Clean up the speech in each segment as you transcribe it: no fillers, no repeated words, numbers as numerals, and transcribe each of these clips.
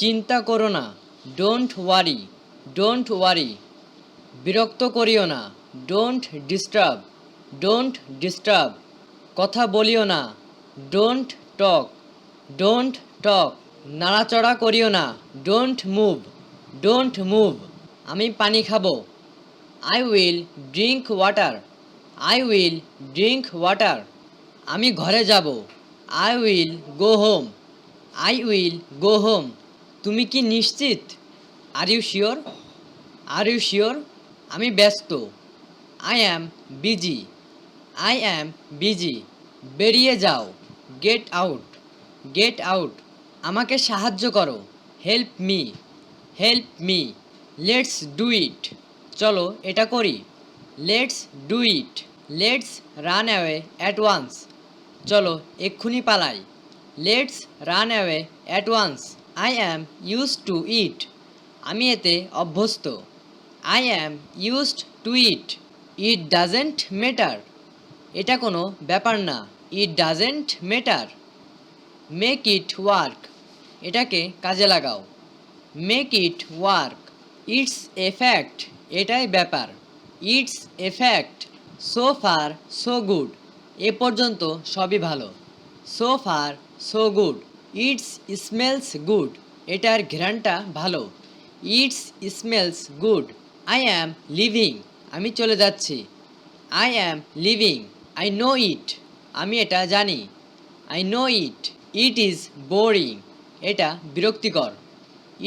চিন্তা করো না, ডোন্ট ওয়ারি, ডোন্ট ওয়ারি। বিরক্ত করিও না, ডোন্ট ডিস্টার্ব, ডোন্ট ডিস্টার্ব। কথা বলিও না, ডোন্ট টক, ডোন্ট টক। নাড়াচড়া করিও না, ডোন্ট মুভ, ডোন্ট মুভ। আমি পানি খাবো, I will drink water, I will drink water. আমি ঘরে যাব, I will go home, I will go home. তুমি কি নিশ্চিত? Are you sure, are you sure. আমি ব্যস্ত, I am busy, I am busy. বেরিয়ে যাও, গেট আউট, গেট আউট। আমাকে সাহায্য করো, help me, help me. Let's do it, চলো এটা করি। Let's do it, let's run away at once, চলো এক্ষুনি পালাই। Let's run away at once. I am used to it, আমি এতে অভ্যস্ত। I am used to it. It doesn't matter, এটা কোনো ব্যাপার না। It doesn't matter. Make it work, এটাকে কাজে লাগাও। Make it work. It's a fact, এটাই ব্যাপার। It's a fact. So far so good, এ পর্যন্ত সবই ভালো। So far so good. It's smells good, এটার ঘ্রাণটা ভালো। It's smells good. I am leaving, আমি চলে যাচ্ছি। I am leaving. I know it, আমি এটা জানি। I know it. It is boring, এটা বিরক্তিকর।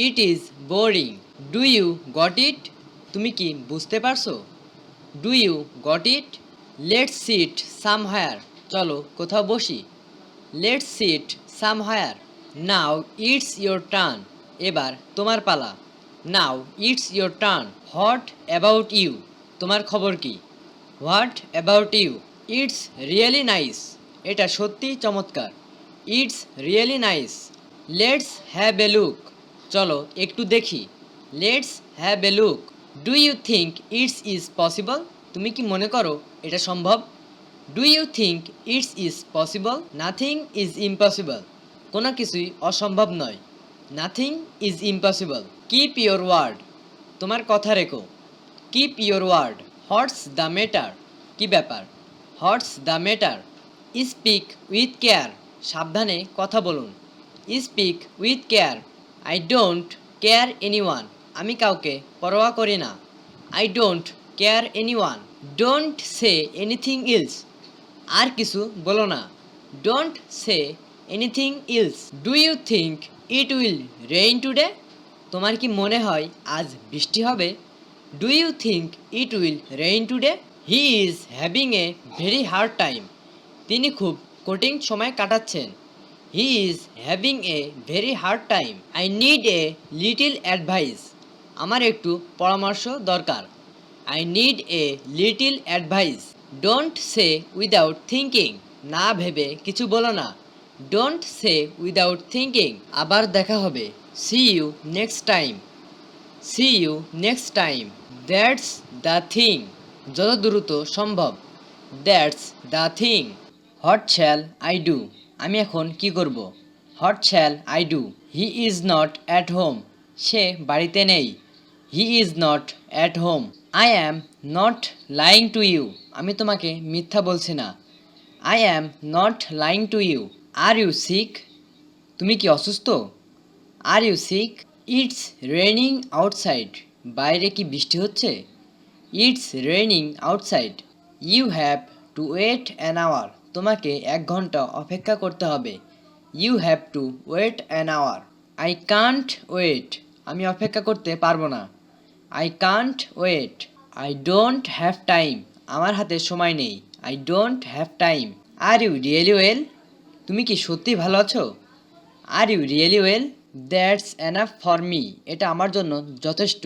It is boring. Do you got it, তুমি কি বুঝতে পারছো? Do you got it. Let's sit somewhere, চলো কোথাও বসি। Let's sit somewhere. Now it's your turn, এবার তোমার পালা। Now it's your turn. What about you, তোমার খবর কি? What about you. It's really nice, এটা সত্যিই চমৎকার। It's really nice. Let's have a look, চলো একটু দেখি। Let's have a look. Do you think it's is possible, তুমি কি মনে করো এটা সম্ভব? Do you think it's is possible. Nothing is impossible, কোনো কিছুই অসম্ভব নয়। Nothing is impossible. Keep your word, তোমার কথা রেখো। Keep your word. What's the matter, কী ব্যাপার? What's the matter. Speak with care, সাবধানে কথা বলুন। Speak with care. I don't care anyone, আমি কাউকে পরোয়া করি না। I don't care anyone. Don't say anything else, আর কিছু বলো না। Don't say anything else. Do you think it will rain today, তোমার কি মনে হয় আজ বৃষ্টি হবে? Do you think it will rain today. He is having a very hard time, তিনি খুব কঠিন সময় কাটাচ্ছেন। He is having a very hard time. I need a little advice, আমার একটু পরামর্শ দরকার। I need a little advice. Don't say without thinking, না ভেবে কিছু বলো না। Don't say without thinking. আবার দেখা হবে। See you next time, see you next time. That's the thing, যত দ্রুত সম্ভব। That's the thing. What shall I do, আমি এখন কি করব? What shall I do. He is not at home, সে বাড়িতে নেই। He is not at home. I am not lying to you, আমি তোমাকে মিথ্যা বলছি না। I am not lying to you. Are you sick, তুমি কি অসুস্থ? Are you sick. It's raining outside, বাইরে কি বৃষ্টি হচ্ছে? It's raining outside. You have to wait an hour, তোমাকে 1 ঘন্টা অপেক্ষা করতে হবে। You have to wait an hour. I can't wait, আমি অপেক্ষা করতে পারবো না। I can't wait. I don't have time, আমার হাতে সময় নেই। I don't have time. Are you really well, তুমি কি সত্যি ভালো আছো? Are you really well. That's enough for me, এটা আমার জন্য যথেষ্ট।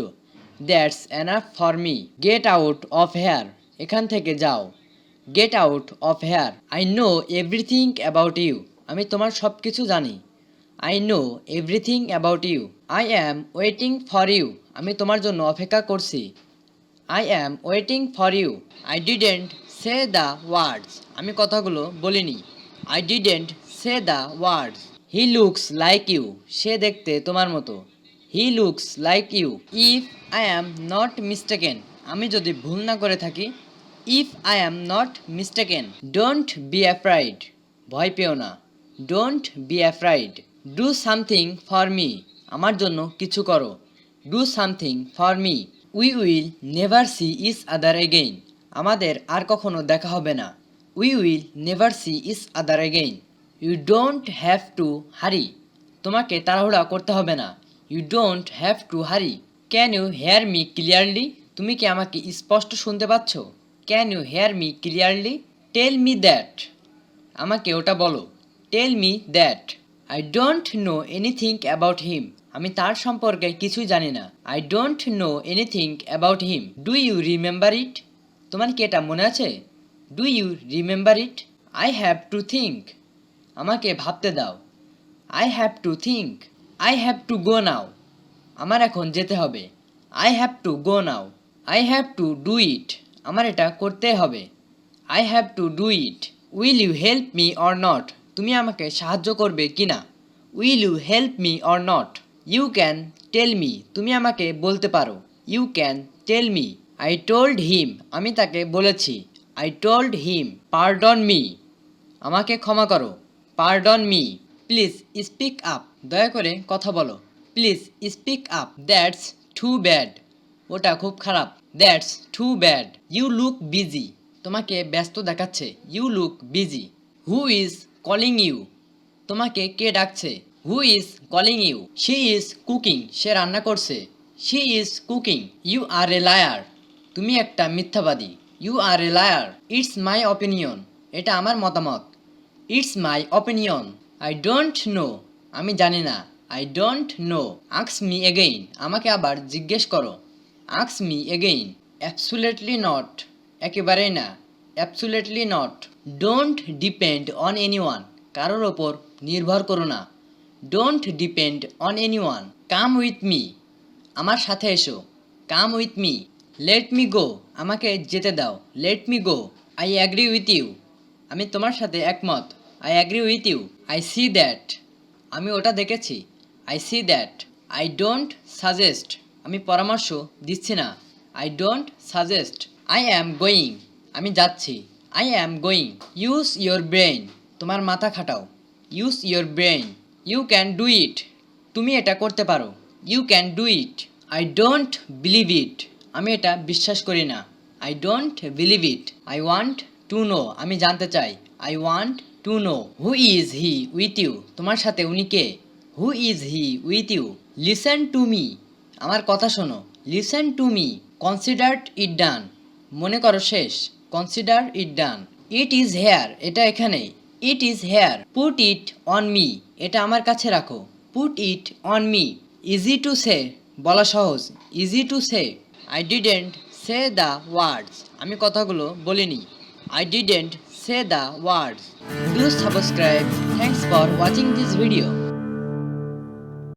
That's enough for me. Get out of here, এখান থেকে যাও। Get out of here. I know everything about you, আমি তোমার সব কিছু জানি। I know everything about you. I am waiting for you, আমি তোমার জন্য অপেক্ষা করছি। I am waiting for you. I didn't say the words, আমি কথাগুলো বলিনি। I didn't say the words. He looks like you, সে দেখতে তোমার মতো। He looks like you. If I am not mistaken, আমি যদি ভুল না করে থাকি। If I am not mistaken. Don't be afraid, ভয় পেও না। Don't be afraid. Do something for me, আমার জন্য কিছু করো। Do something for me. We will never see each other again, আমাদের আর কখনো দেখা হবে না। We will never see each other again. You don't have to hurry, তোমাকে তাড়াহুড়া করতে হবে না। You don't have to hurry. Can you hear me clearly, তুমি কি আমাকে স্পষ্ট শুনতে পাচ্ছ? Can you hear me clearly. Tell me that, আমাকে ওটা বলো। Tell me that. I don't know anything about him, আমি তার সম্পর্কে কিছুই জানি না। I don't know anything about him. Do you remember ইট, তোমার কি এটা মনে আছে? Do you remember it. I have to think, আমাকে ভাবতে দাও। I have to think. I have to go now, আমার এখন যেতে হবে। I have to go now. I have to do it, আমার এটা করতে হবে। I have to do it. Will you help me or not, তুমি আমাকে সাহায্য করবে কি না? Will you help me or not. You can tell me, তুমি আমাকে বলতে পারো। You can tell me. I told him, আমি তাকে বলেছি। I told him. Pardon me, আমাকে ক্ষমা করো। Pardon me. Please speak up, দয়া করে কথা বলো। Please speak up. That's too bad, ওটা খুব খারাপ। That's too bad. You look busy, তোমাকে ব্যস্ত দেখাচ্ছে। You look busy. Who is calling you, তোমাকে কে ডাকছে? Who is calling you. She is cooking, সে রান্না করছে। She is cooking. You are a liar, তুমি একটা মিথ্যাবাদী। You are a liar. It's my opinion, এটা আমার মতামত। It's my opinion. I don't know, আমি জানি না। I don't know. Ask me again, আমাকে আবার জিজ্ঞেস করো। Ask me again. Absolutely not, একেবারেই না। Absolutely not. Don't depend on anyone, কারোর ওপর নির্ভর করো না। Don't depend on anyone. Come with me, আমার সাথে এসো। Come with me. Late me go, আমাকে যেতে দাও। Let me go. I agree with you, আমি তোমার সাথে একমত। I agree with you. I see that, আমি ওটা দেখেছি। I see that. I don't suggest, আমি পরামর্শ দিচ্ছি না। I don't suggest. I am going, আমি যাচ্ছি। I am going. Use your brain, তোমার মাথা খাটাও। Use your brain. You can do it, তুমি এটা করতে পারো। You can do it. I don't believe it, আমি এটা বিশ্বাস করি না। I don't believe it. I want to know, আমি জানতে চাই। I want to know. Who is he with you, তোমার সাথে উনি কে? Who is he with you. Listen to me, আমার কথা শোনো। Listen to me. Considered it done, মনে করো শেষ। Consider it done. It is here, এটা এখানে। It is here. Put it on me, এটা আমার কাছে রাখো। Put it on me. Easy to say, বলা সহজ। Easy to say. I didn't say the words, আমি কথাগুলো বলিনি। I didn't say the words. Do subscribe. Thanks for watching this video.